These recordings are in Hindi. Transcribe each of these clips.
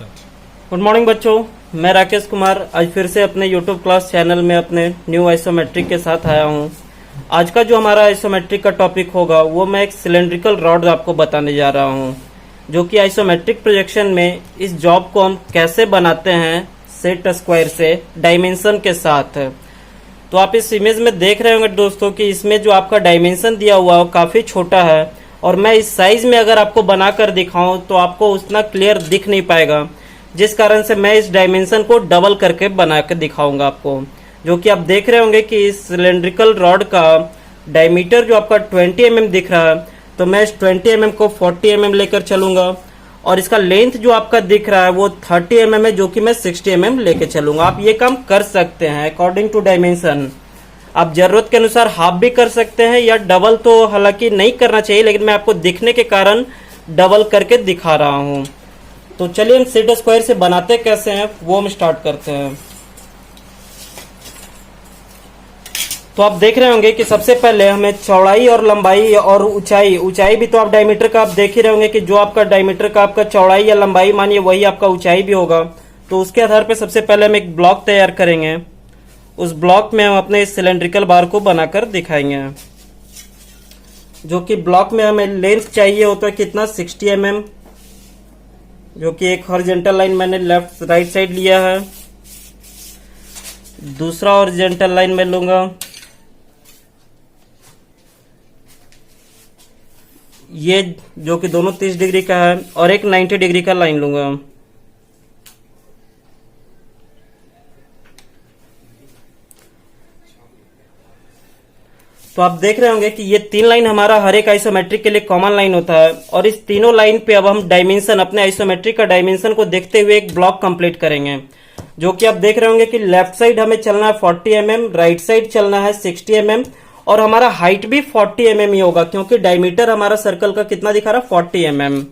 गुड मॉर्निंग बच्चों, मैं राकेश कुमार आज फिर से अपने यूट्यूब क्लास चैनल में अपने न्यू आइसोमेट्रिक के साथ आया हूं। आज का जो हमारा आइसोमेट्रिक का टॉपिक होगा वो मैं एक सिलेंड्रिकल रॉड आपको बताने जा रहा हूं, जो कि आइसोमेट्रिक प्रोजेक्शन में इस जॉब को हम कैसे बनाते हैं सेट स्क्वायर से डायमेंशन के साथ। तो आप इस इमेज में देख रहे होंगे दोस्तों कि इसमें जो आपका डायमेंशन दिया हुआ है वो काफ़ी छोटा है, और मैं इस साइज में अगर आपको बनाकर दिखाऊं तो आपको उतना क्लियर दिख नहीं पाएगा, जिस कारण से मैं इस डायमेंशन को डबल करके बना के दिखाऊंगा आपको। जो कि आप देख रहे होंगे कि इस सिलेंड्रिकल रॉड का डायमीटर जो आपका 20 mm दिख रहा है, तो मैं इस 20 mm को 40 mm लेकर चलूंगा, और इसका लेंथ जो आपका दिख रहा है वो 30 mm है, जो कि मैं 60 mm लेके चलूंगा। आप ये काम कर सकते हैं अकॉर्डिंग टू डायमेंशन। आप जरूरत के अनुसार हाफ भी कर सकते हैं या डबल, तो हालांकि नहीं करना चाहिए, लेकिन मैं आपको दिखने के कारण डबल करके दिखा रहा हूं। तो चलिए हम सेट स्क्वायर से बनाते कैसे हैं वो हम स्टार्ट करते हैं। तो आप देख रहे होंगे कि सबसे पहले हमें चौड़ाई और लंबाई और ऊंचाई भी तो आप डायमीटर का आप देख ही रहे होंगे कि जो आपका डायमीटर का आपका चौड़ाई या लंबाई मानिए वही आपका ऊंचाई भी होगा। तो उसके आधार पर सबसे पहले हम एक ब्लॉक तैयार करेंगे। उस ब्लॉक में हम अपने सिलेंड्रिकल बार को बनाकर दिखाएंगे, जो कि ब्लॉक में हमें लेंथ चाहिए होता है कितना 60 mm, जो कि एक हॉरिजॉन्टल लाइन मैंने लेफ्ट राइट साइड लिया है, दूसरा हॉरिजॉन्टल लाइन मैं लूंगा ये, जो कि दोनों 30 डिग्री का है, और एक 90 डिग्री का लाइन लूंगा। तो आप देख रहे होंगे कि ये 3 लाइन हमारा हर एक आइसोमेट्रिक के लिए कॉमन लाइन होता है, और इस तीनों लाइन पे अब हम डायमेंशन अपने आइसोमेट्रिक का डायमेंशन को देखते हुए एक ब्लॉक कंप्लीट करेंगे। जो कि आप देख रहे होंगे कि लेफ्ट साइड हमें चलना है 40 mm, राइट साइड चलना है 60 mm, और हमारा हाइट भी 40 mm ही होगा, क्योंकि डायमीटर हमारा सर्कल का कितना दिखा रहा है 40 mm।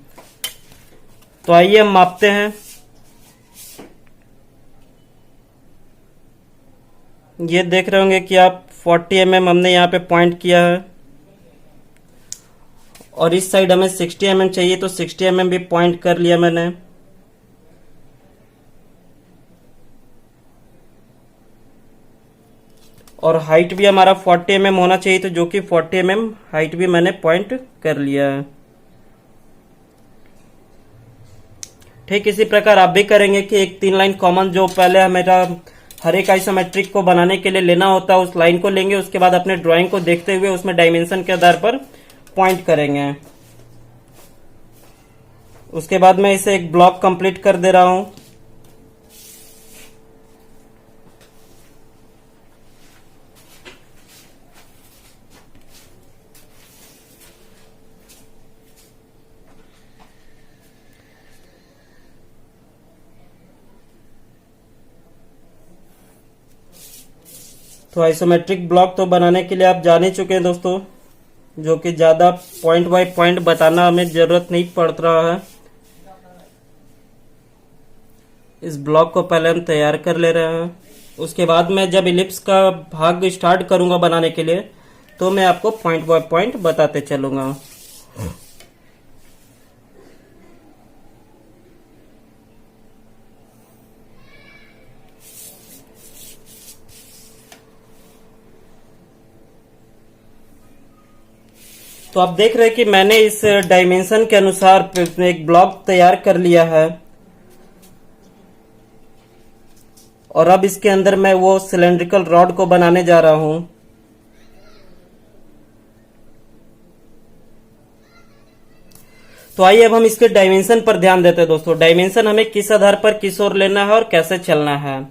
तो आइए हम मापते हैं। ये देख रहे होंगे कि आप 40 mm हमने यहाँ पे पॉइंट किया है, और इस साइड हमें 60 mm चाहिए, तो 60 mm भी पॉइंट कर लिया मैंने। और हाइट भी हमारा 40 mm होना चाहिए, तो जो कि 40 mm हाइट भी मैंने पॉइंट कर लिया है। ठीक इसी प्रकार आप भी करेंगे कि एक 3 लाइन कॉमन जो पहले हमारा हर एक आइसोमेट्रिक को बनाने के लिए लेना होता है उस लाइन को लेंगे, उसके बाद अपने ड्राइंग को देखते हुए उसमें डायमेंशन के आधार पर पॉइंट करेंगे। उसके बाद मैं इसे एक ब्लॉक कंप्लीट कर दे रहा हूं। तो आइसोमेट्रिक ब्लॉक तो बनाने के लिए आप जान ही चुके हैं दोस्तों, जो कि ज्यादा पॉइंट बाय पॉइंट बताना हमें जरूरत नहीं पड़ रहा है। इस ब्लॉक को पहले हम तैयार कर ले रहे हैं। उसके बाद मैं जब इलिप्स का भाग स्टार्ट करूंगा बनाने के लिए, तो मैं आपको पॉइंट बाय पॉइंट बताते चलूंगा। तो आप देख रहे हैं कि मैंने इस डायमेंशन के अनुसार एक ब्लॉक तैयार कर लिया है, और अब इसके अंदर मैं वो सिलेंड्रिकल रॉड को बनाने जा रहा हूं। तो आइए अब हम इसके डायमेंशन पर ध्यान देते हैं दोस्तों। डायमेंशन हमें किस आधार पर किस ओर लेना है और कैसे चलना है।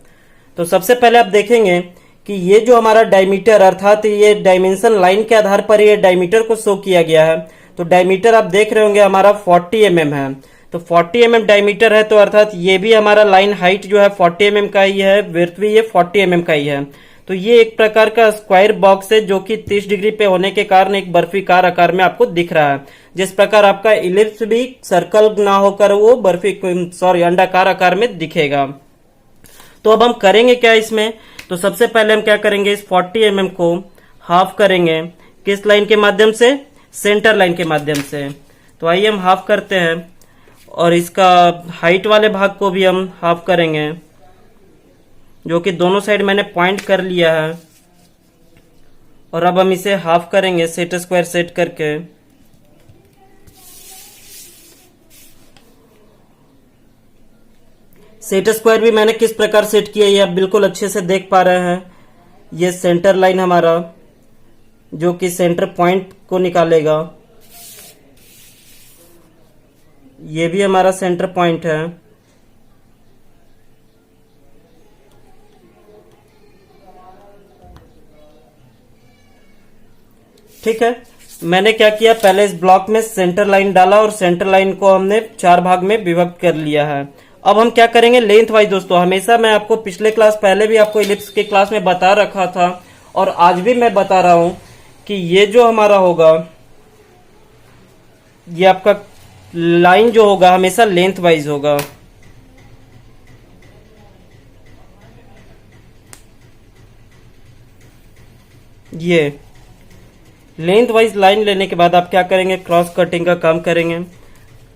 तो सबसे पहले आप देखेंगे कि ये जो हमारा डायमीटर, अर्थात ये डायमेंशन लाइन के आधार पर ये डायमीटर को शो किया गया है। तो डायमीटर आप देख रहे होंगे हमारा 40 mm है, तो 40 mm डायमीटर है, तो अर्थात ये भी हमारा लाइन हाइट जो है 40 mm का ही है, विड्थ भी ये 40 mm का ही है। तो ये एक प्रकार का स्क्वायर बॉक्स है, जो कि 30 डिग्री पे होने के कारण एक बर्फीकार आकार में आपको दिख रहा है। जिस प्रकार आपका इलिप्स भी सर्कल ना होकर वो अंडाकार आकार में दिखेगा। तो अब हम करेंगे क्या इसमें। तो सबसे पहले हम क्या करेंगे, इस 40 mm को हाफ करेंगे। किस लाइन के माध्यम से, सेंटर लाइन के माध्यम से। तो आइए हम हाफ करते हैं, और इसका हाइट वाले भाग को भी हम हाफ करेंगे, जो कि दोनों साइड मैंने पॉइंट कर लिया है। और अब हम इसे हाफ करेंगे सेट स्क्वायर सेट करके। सेट स्क्वायर भी मैंने किस प्रकार सेट किया ये आप बिल्कुल अच्छे से देख पा रहे हैं। ये सेंटर लाइन हमारा जो कि सेंटर पॉइंट को निकालेगा, ये भी हमारा सेंटर पॉइंट है। ठीक है, मैंने क्या किया, पहले इस ब्लॉक में सेंटर लाइन डाला और सेंटर लाइन को हमने 4 भाग में विभक्त कर लिया है। अब हम क्या करेंगे लेंथ वाइज दोस्तों, हमेशा मैं आपको पिछले क्लास पहले भी आपको इलिप्स के क्लास में बता रखा था और आज भी मैं बता रहा हूं कि ये जो हमारा होगा, ये आपका लाइन जो होगा हमेशा लेंथ वाइज होगा। ये लेंथ वाइज लाइन लेने के बाद आप क्या करेंगे, क्रॉस कटिंग का काम करेंगे,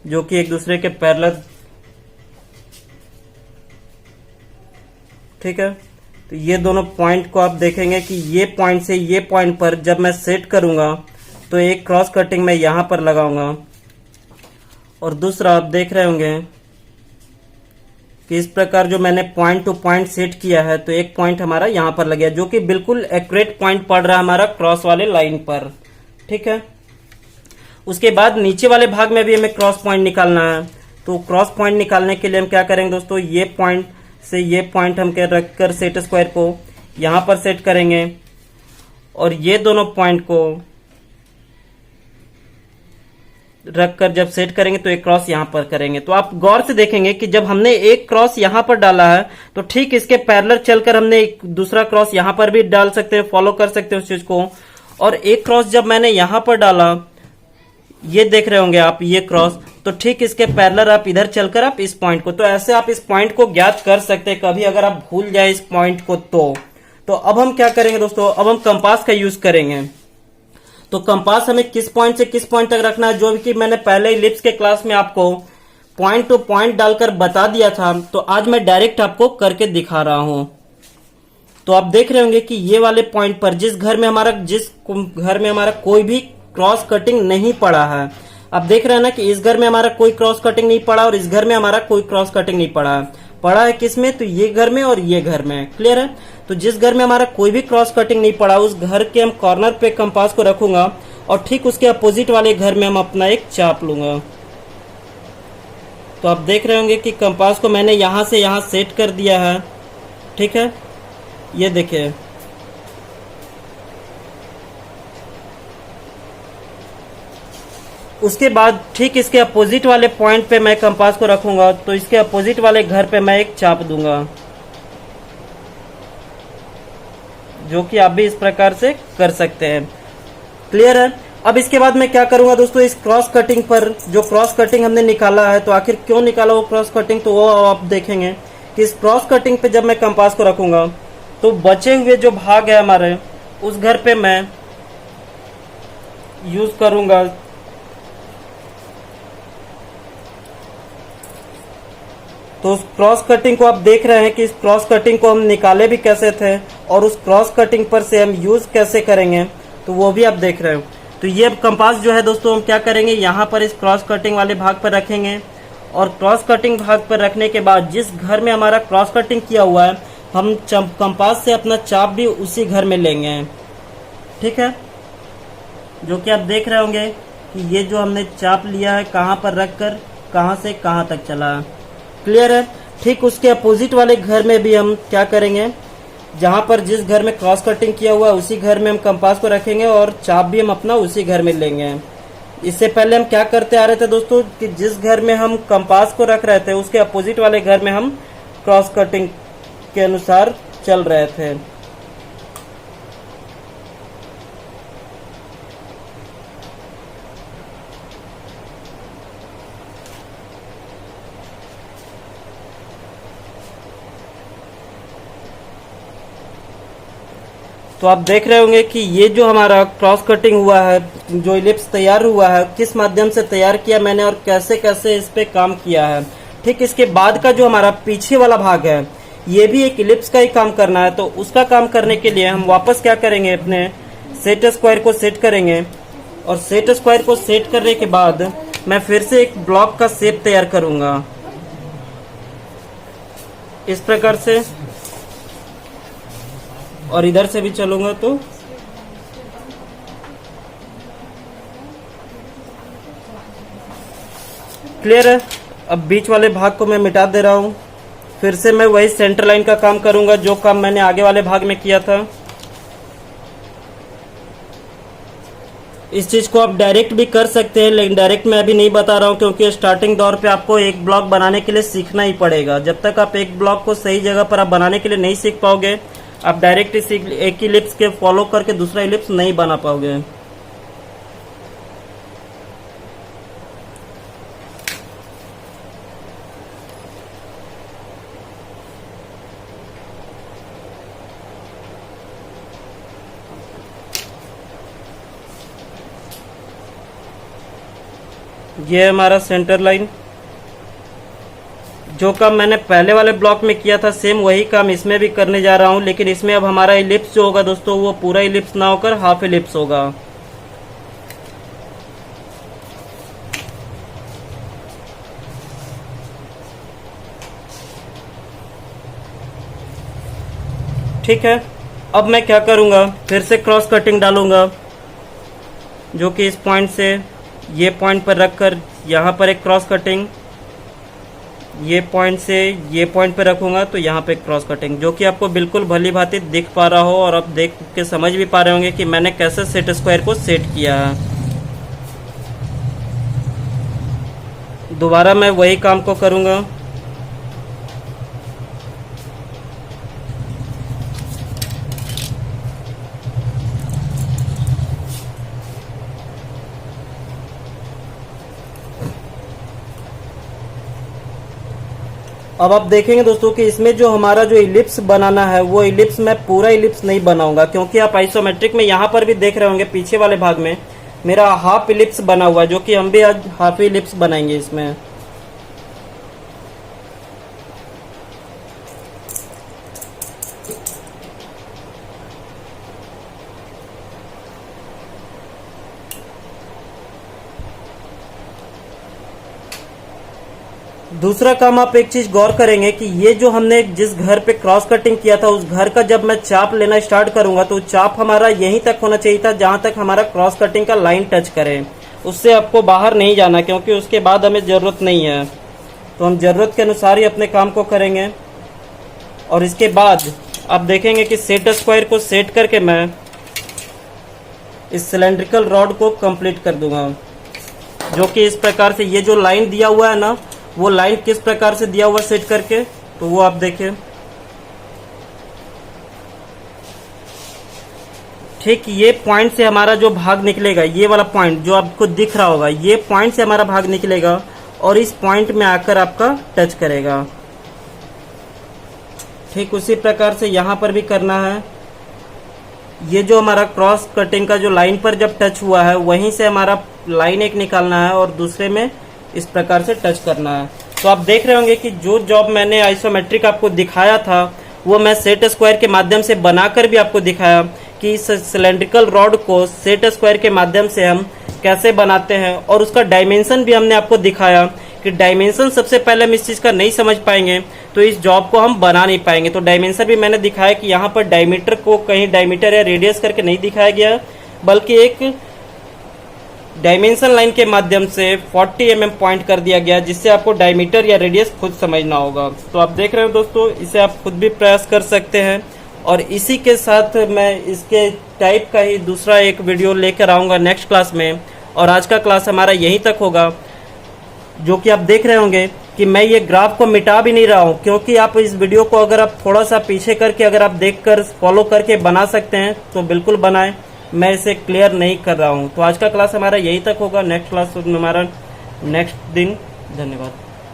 जो कि एक दूसरे के पैरेलल। ठीक है, तो ये दोनों पॉइंट को आप देखेंगे कि ये पॉइंट से ये पॉइंट पर जब मैं सेट करूंगा तो एक क्रॉस कटिंग मैं यहां पर लगाऊंगा और दूसरा आप देख रहे होंगे कि इस प्रकार जो मैंने पॉइंट टू पॉइंट सेट किया है तो एक पॉइंट हमारा यहां पर लग गया, जो कि बिल्कुल एक्यूरेट पॉइंट पड़ रहा है हमारा क्रॉस वाले लाइन पर। ठीक है, उसके बाद नीचे वाले भाग में भी हमें क्रॉस पॉइंट निकालना है। तो क्रॉस पॉइंट निकालने के लिए हम क्या करेंगे दोस्तों, ये पॉइंट से ये पॉइंट हम रखकर सेट स्क्वायर को यहां पर सेट करेंगे और ये दोनों पॉइंट को रखकर जब सेट करेंगे तो एक क्रॉस यहां पर करेंगे। तो आप गौर से देखेंगे कि जब हमने एक क्रॉस यहां पर डाला है तो ठीक इसके पैरेलल चलकर हमने एक दूसरा क्रॉस यहां पर भी डाल सकते हैं, फॉलो कर सकते हैं उस चीज को। और एक क्रॉस जब मैंने यहां पर डाला, ये देख रहे होंगे आप ये क्रॉस, तो ठीक इसके पैरेलल आप इधर चलकर आप इस पॉइंट को, तो ऐसे आप इस पॉइंट को ज्ञात कर सकते हैं कभी अगर आप भूल जाए इस पॉइंट को तो अब हम क्या करेंगे दोस्तों, अब हम कंपास का यूज करेंगे। तो कंपास हमें किस पॉइंट से किस पॉइंट तक रखना है, जो कि मैंने पहले इलिप्स के क्लास में आपको पॉइंट टू पॉइंट डालकर बता दिया था, तो आज मैं डायरेक्ट आपको करके दिखा रहा हूं। तो आप देख रहे होंगे कि ये वाले पॉइंट पर जिस घर में हमारा कोई भी क्रॉस कटिंग नहीं पड़ा है, आप देख रहे हैं ना कि इस घर में हमारा कोई क्रॉस कटिंग नहीं पड़ा और इस घर में हमारा कोई क्रॉस कटिंग नहीं पड़ा है किसमें, तो ये घर में और ये घर में। क्लियर है, तो जिस घर में हमारा कोई भी क्रॉस कटिंग नहीं पड़ा उस घर के हम कॉर्नर पे कंपास को रखूंगा और ठीक उसके अपोजिट वाले घर में हम अपना एक चाप लूंगा। तो आप देख रहे होंगे कि कंपास को मैंने यहां से यहां सेट कर दिया है। ठीक है, ये देखिए, उसके बाद ठीक इसके अपोजिट वाले पॉइंट पे मैं कंपास को रखूंगा तो इसके अपोजिट वाले घर पे मैं एक चाप दूंगा, जो कि आप भी इस प्रकार से कर सकते हैं। क्लियर है, अब इसके बाद मैं क्या करूंगा दोस्तों, इस क्रॉस कटिंग पर जो क्रॉस कटिंग हमने निकाला है, तो आखिर क्यों निकाला वो क्रॉस कटिंग, तो वो आप देखेंगे कि इस क्रॉस कटिंग पे जब मैं कंपास को रखूंगा तो बचे हुए जो भाग है हमारे उस घर पे मैं यूज करूंगा तो उस क्रॉस कटिंग को आप देख रहे हैं कि इस क्रॉस कटिंग को हम निकाले भी कैसे थे और उस क्रॉस कटिंग पर से हम यूज कैसे करेंगे, तो वो भी आप देख रहे हो। तो ये कंपास जो है दोस्तों हम क्या करेंगे, यहाँ पर इस क्रॉस कटिंग वाले भाग पर रखेंगे और क्रॉस कटिंग भाग पर रखने के बाद जिस घर में हमारा क्रॉस कटिंग किया हुआ है हम कंपास से अपना चाप भी उसी घर में लेंगे। ठीक है, जो कि आप देख रहे होंगे कि ये जो हमने चाप लिया है कहाँ पर रखकर कहाँ से कहाँ तक चला है। क्लियर है, ठीक उसके अपोजिट वाले घर में भी हम क्या करेंगे, जहां पर जिस घर में क्रॉस कटिंग किया हुआ है उसी घर में हम कंपास को रखेंगे और चाप भी हम अपना उसी घर में लेंगे। इससे पहले हम क्या करते आ रहे थे दोस्तों कि जिस घर में हम कंपास को रख रहे थे उसके अपोजिट वाले घर में हम क्रॉस कटिंग के अनुसार चल रहे थे। तो आप देख रहे होंगे कि ये जो हमारा क्रॉस कटिंग हुआ है, जो इलिप्स तैयार हुआ है, किस माध्यम से तैयार किया मैंने और कैसे कैसे इस पे काम किया है। ठीक इसके बाद का जो हमारा पीछे वाला भाग है, ये भी एक इलिप्स का ही काम करना है। तो उसका काम करने के लिए हम वापस क्या करेंगे, अपने सेट स्क्वायर को सेट करेंगे और सेट स्क्वायर को सेट करने के बाद मैं फिर से एक ब्लॉक का शेप तैयार करूंगा इस प्रकार से, और इधर से भी चलूंगा तो क्लियर है। अब बीच वाले भाग को मैं मिटा दे रहा हूं। फिर से मैं वही सेंटर लाइन का काम करूंगा जो काम मैंने आगे वाले भाग में किया था। इस चीज को आप डायरेक्ट भी कर सकते हैं, लेकिन डायरेक्ट मैं अभी नहीं बता रहा हूं क्योंकि स्टार्टिंग दौर पे आपको एक ब्लॉक बनाने के लिए सीखना ही पड़ेगा। जब तक आप एक ब्लॉक को सही जगह पर आप बनाने के लिए नहीं सीख पाओगे, आप डायरेक्ट इस एक इलिप्स के फॉलो करके दूसरा इलिप्स नहीं बना पाओगे। ये हमारा सेंटर लाइन, जो काम मैंने पहले वाले ब्लॉक में किया था सेम वही काम इसमें भी करने जा रहा हूं, लेकिन इसमें अब हमारा इलिप्स जो होगा दोस्तों वो पूरा इलिप्स ना होकर हाफ इलिप्स होगा। ठीक है, अब मैं क्या करूंगा, फिर से क्रॉस कटिंग डालूंगा, जो कि इस पॉइंट से ये पॉइंट पर रखकर यहाँ पर एक क्रॉस कटिंग, ये पॉइंट से ये पॉइंट पे रखूंगा तो यहाँ पे क्रॉस कटिंग, जो कि आपको बिल्कुल भली भांति दिख पा रहा हो और आप देख के समझ भी पा रहे होंगे कि मैंने कैसे सेट स्क्वायर को सेट किया है। दोबारा मैं वही काम को करूंगा। अब आप देखेंगे दोस्तों कि इसमें जो हमारा जो इलिप्स बनाना है वो इलिप्स मैं पूरा इलिप्स नहीं बनाऊंगा, क्योंकि आप आइसोमेट्रिक में यहाँ पर भी देख रहे होंगे पीछे वाले भाग में मेरा हाफ इलिप्स बना हुआ है, जो कि हम भी आज हाफ इलिप्स बनाएंगे इसमें। दूसरा काम आप एक चीज गौर करेंगे कि ये जो हमने जिस घर पे क्रॉस कटिंग किया था उस घर का जब मैं चाप लेना स्टार्ट करूंगा तो चाप हमारा यहीं तक होना चाहिए था जहां तक हमारा क्रॉस कटिंग का लाइन टच करे। उससे आपको बाहर नहीं जाना, क्योंकि उसके बाद हमें जरूरत नहीं है। तो हम जरूरत के अनुसार ही अपने काम को करेंगे। और इसके बाद आप देखेंगे कि सेट स्क्वायर को सेट करके मैं इस सिलेंड्रिकल रॉड को कंप्लीट कर दूंगा, जो कि इस प्रकार से ये जो लाइन दिया हुआ है ना, वो लाइन किस प्रकार से दिया हुआ सेट करके, तो वो आप देखिए। ठीक ये पॉइंट से हमारा जो भाग निकलेगा, ये वाला पॉइंट जो आपको दिख रहा होगा, ये पॉइंट से हमारा भाग निकलेगा और इस पॉइंट में आकर आपका टच करेगा। ठीक उसी प्रकार से यहां पर भी करना है। ये जो हमारा क्रॉस कटिंग का जो लाइन पर जब टच हुआ है वहीं से हमारा लाइन एक निकालना है और दूसरे में इस प्रकार से टच करना है। तो आप देख रहे होंगे कि जो जॉब मैंने आइसोमेट्रिक आपको दिखाया था वो मैं सेट स्क्वायर के माध्यम से बनाकर भी आपको दिखाया कि इस सिलेंड्रिकल रॉड को सेट स्क्वायर के माध्यम से हम कैसे बनाते हैं, और उसका डायमेंशन भी हमने आपको दिखाया कि डायमेंशन सबसे पहले हम इस चीज का नहीं समझ पाएंगे तो इस जॉब को हम बना नहीं पाएंगे। तो डायमेंशन भी मैंने दिखाया कि यहाँ पर डायमीटर को कहीं डायमीटर या रेडियस करके नहीं दिखाया गया, बल्कि एक डायमेंशन लाइन के माध्यम से 40 mm पॉइंट कर दिया गया, जिससे आपको डायमीटर या रेडियस खुद समझना होगा। तो आप देख रहे हो दोस्तों, इसे आप खुद भी प्रयास कर सकते हैं। और इसी के साथ मैं इसके टाइप का ही दूसरा एक वीडियो लेकर आऊँगा नेक्स्ट क्लास में, और आज का क्लास हमारा यहीं तक होगा। जो कि आप देख रहे होंगे कि मैं ये ग्राफ को मिटा भी नहीं रहा हूँ, क्योंकि आप इस वीडियो को अगर आप थोड़ा सा पीछे करके अगर आप देखकर फॉलो करके बना सकते हैं तो बिल्कुल बनाएं। मैं इसे क्लियर नहीं कर रहा हूँ। तो आज का क्लास हमारा यही तक होगा, नेक्स्ट क्लास हमारा नेक्स्ट दिन। धन्यवाद।